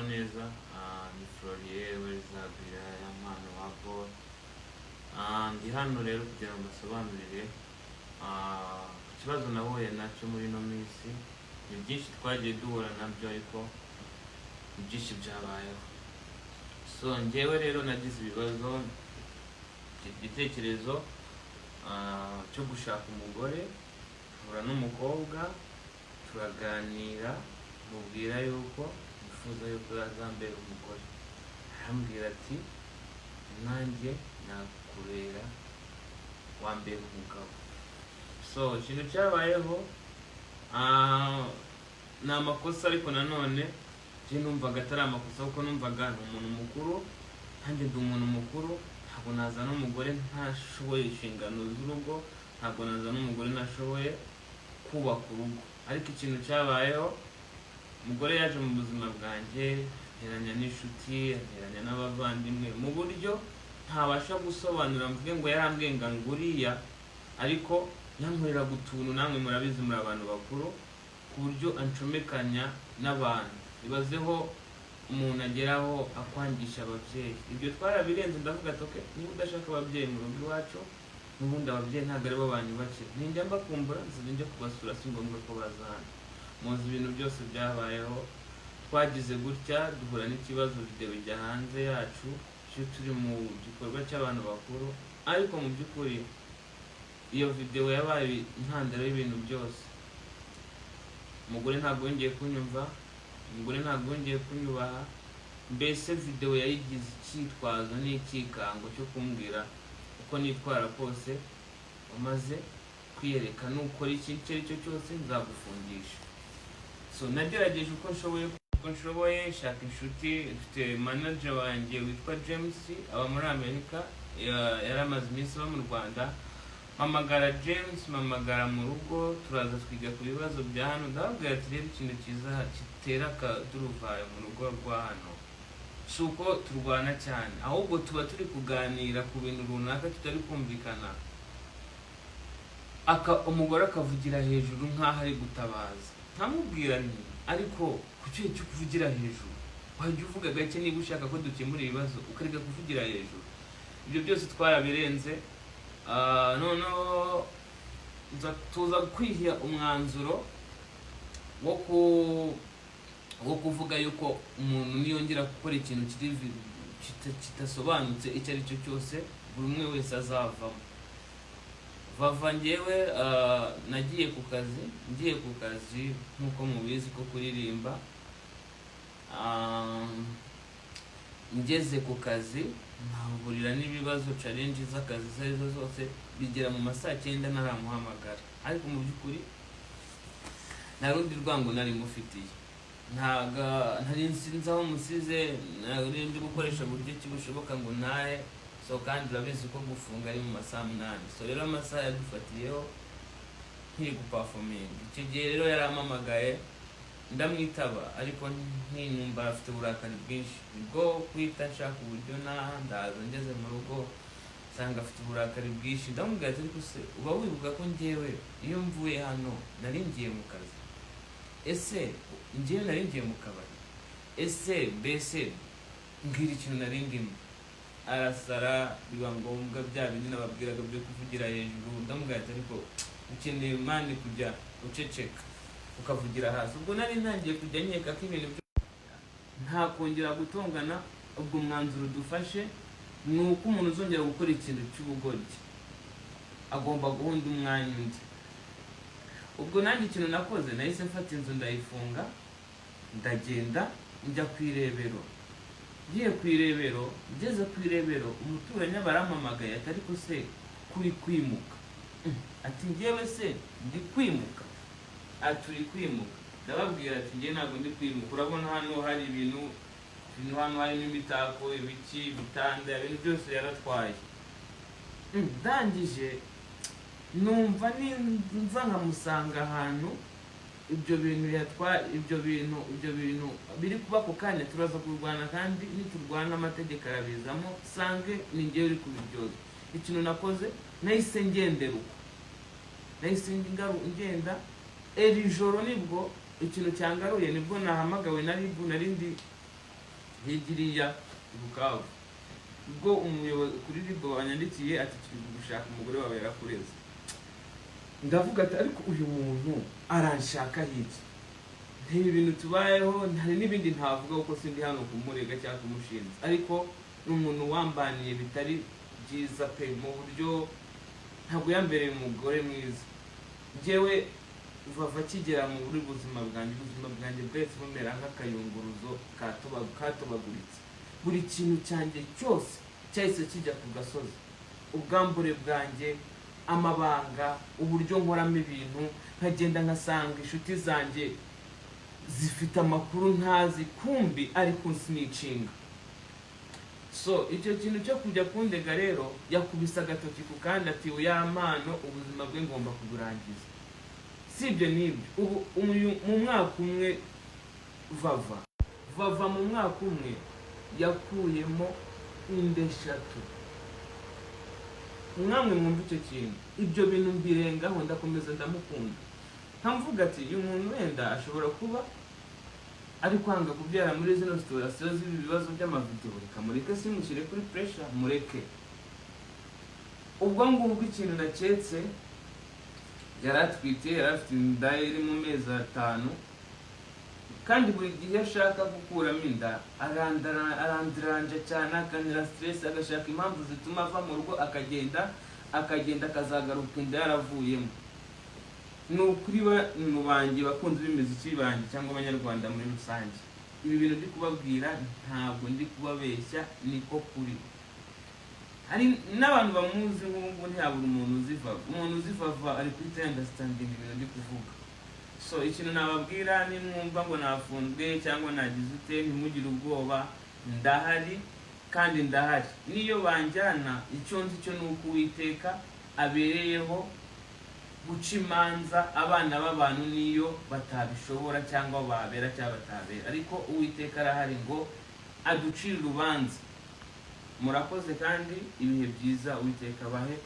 muraho neza. Ni Florier Werizabira y'amano wabo. Ndi hano rero kugira ngo mbasobanurire ikibazo nahuye nacyo muri ino minsi. Ni byinshi twagiye duhura nabyo ariko ni byinshi byabayeho. So njyewe rero nagize ibibazo, igitekerezo cyo gushaka umugore, mpura n'umukobwa turaganira, mubwira yuko nifuza yuko yazambera umugore. Arambwira ati nanjye nakubera wambera umugabo. So ikintu cyabayeho ni amakosa, ariko nanone je numvaga atari amakosa kuko numvaga ni umuntu mukuru, nanjye ndi umuntu mukuru. Ntabwo naza n'umugore ntashoboye inshingano z'urugo, ntabwo naza n'umugore ntashoboye kubaka urugo. Ariko ikintu cyabayeho, umugore yaje mu buzima bwanjye, nteranya n'inshuti, nteranya n'abavandimwe mu buryo ntabasha gusobanura, mvuge ngo yarambwiye ngo nguriya, ariko yankoreraga utuntu, namwe murabizi muri abantu bakuru, ku buryo ancomekanya n'abantu. Ibazeho umuntu ageraho akwangisha ababyeyi. Ibyo twarabirenze, ndavuga ati okay, niba udashaka ababyeyi mu rugo iwacu, n'ubundi ababyeyi ntabwo aribo banyubakira, ninjya mbakumbura nzajya kubasura, si ngombwa ko baza hano. Muzi ibintu byose byabayeho. Twagize gutya duhura n'ikibazo, video ijya hanze yacu, cyo turi mu gikorwa cy'abantu bakuru, ariko mu by'ukuri iyo video yabaye intandaro y'ibintu byose. Umugore ntabwo yongeye kunyumva, umugore ntabwo yongeye kunyubaha. Mbese video yayigize icyitwazo n'ikikango cyo kumbwira uko nitwara kose, umaze kwiyereka nukora ikintu icyo ari cyo cyose nzagufungisha. So nagerageje uko nshoboye, shaka inshuti. Mfite manager wanjye witwa James, aba muri Amerika, yaramaze iminsi aba mu Rwanda. Mpamagara James, mpamagara mu rugo, turaza twiga ku bibazo bya hano. Ndababwira ati rero ikintu cyiza kitera akaduruvayo mu rugo rwa hano si uko turwana cyane, ahubwo tuba turi kuganira ku bintu runaka tutari kumvikana, umugore akavugira hejuru nk'aho ari gutabaza. Ntamubwira nti ariko kuki cyo kuvugira hejuru, wajya uvuga gake niba ushaka ko dukemura ibibazo, ukareka kuvugira hejuru. Ibyo byose twarabirenze. Noneho tuza kwiha umwanzuro wo kuvuga yuko umuntu niyongera gukora ikintu kitasobanutse icyo ari cyo cyose, buri umwe wese azavamo. Vava njyewe nagiye ku kazi, ngiye ku kazi nk'uko mubizi ko kuririmba. Ngeze ku kazi ntahurira n'ibibazo, challenge z'akazi zarizo zose, bigera mu masaa 9 naramuhamagara. Ariko mu by'ukuri nta rundi rwango nari mufitiye, ntari nsinzi aho musize, nari ndi gukoresha buryo kibushoboka ngo ntahe. So kandi urabizi ko gufunga ari mu masaa 8. So rero amasaha yadufatiyeho nkiri guperforming. Icyo gihe rero yarampamagaye, ndamwitaba, ariko ntinumva afite uburakari bwinshi. Nibwo kwita nshaka uburyo ndaza, ngeze mu rugo nsanga afite uburakari bwinshi. Ndamubwira ati ariko se uba wibuka ko njyewe iyo mvuye hano nari ngiye mu kazi? Ese njyewe nari ngiye mu kabari? Ese mbese mbwira ikintu nari ndimo. Arasara, biba ngombwa bya bindi nababwiraga byo kuvugira hejuru. Ndamubwira ati ariko ukeneye mani kujya uceceka ukavugira hasi. Ubwo nari ntangiye kujya nkeka ko ibintu nta kongera gutongana. Ubwo mwanzuro dufashe ni uko umuntu uzongera gukora ikintu cy'ubugoryi agomba guhunda umwanya undi. Ubwo nanjye ikintu nakoze, nahise mfata inzu ndayifunga, ndagenda njya ku irebero. Ngiye ku irebero, ngeze ku irebero, umuturanyi barampamagaye ati ariko se kuri kwimuka? Ati njyewe se ndi kwimuka? Turi kwimuka. Ndababwira ati njye ntabwo ndi kwimuka, urabona hano hari ibintu hano harimo imitako, ibiki, ibitanda, ibintu byose yaratwaye. Ndangije numva nza nkamusanga ahantu ibyo bintu yatwaye, ibyo bintu biri kuba ku kanya turaza kurwana, kandi niturwana amategeko arabizamo, sange ni njyewe uri kubiryoza. Ikintu nakoze, nahise ngendera uko, nahise ngenda. Iri joro nibwo ikintu cyangaruye, nibwo nahamagawe na RIB, narindi higiriya Bukavu, ubwo umuyobozi kuri ribo wanyandikiye ati turi gushaka umugore wawe yarakureze. Ndavuga ati ariko uyu muntu aranshaka hiki, ntibi ibintu tubayeho, hari n'ibindi ntavuga kuko sindi hano kumurega cyangwa kumushinja, ariko n'umuntu wambaniye bitari byiza pe, mu buryo ntabwo yambereye umugore mwiza. Njyewe Vava kigera mu buri ubuzima bwanjye bwese bumera nk'akayunguruzo katobaguritse. Buri kintu cyanjye cyose cyahise kijya ku gasozi, ubwambure bwanjye, amabanga, uburyo nkoramo ibintu, nkagenda nkasanga inshuti zanjye zifite amakuru ntazi, kumbi ariko sinicinga. So icyo kintu cyo kujya kundega rero yakubise agatoki ku kandi ati uya mpano ubuzima bwe ngomba kuburangiza. Sibyo nibyo, ubu mu mwaka umwe Vava mu mwaka umwe yakuyemo inda 3. Mwamwe mwumva icyo kintu, ibyo bintu mbirengaho, ndakomeza ndamukunda, nkamvuga ati uyu muntu wenda ashobora kuba ari kwanga kubyara muri zino situation z'ibibazo by'amavideo, reka mureke simushyire kuri pressure, mureke. Ubwo ngubwo ikintu naketse, yaratwite, yarafite inda iri mu mezi 5, kandi buri gihe ashaka gukuramo inda arandiranja cyane, akanira stress, agashaka impamvu zituma ava mu rugo, akagenda akazagaruka inda yaravuyemo. Nukuri mu banjye bakunze b'imiziki banjye cyangwa abanyarwanda muri rusange, ibi bintu ndi kubabwira ntabwo ndi kubabeshya, niko kuri. Hari n'abantu bamuzi nk'ubu ntihabura umuntu uzivava ari kuri understanding ibintu ndi kuvuga. So ikintu nababwira, nimwumva ngo nafunzwe cyangwa nagize ute, ntimugire ubwoba, ndahari kandi ndahari. Niyo banjyana, icyo nzi cyo nuko Uwiteka abereyeho guca imanza abana b'abantu niyo batabishobora cyangwa babera cyangwa batabera, ariko Uwiteka arahari ngo aducire urubanza. Murakoze kandi ibihe byiza, Uwiteka bahe.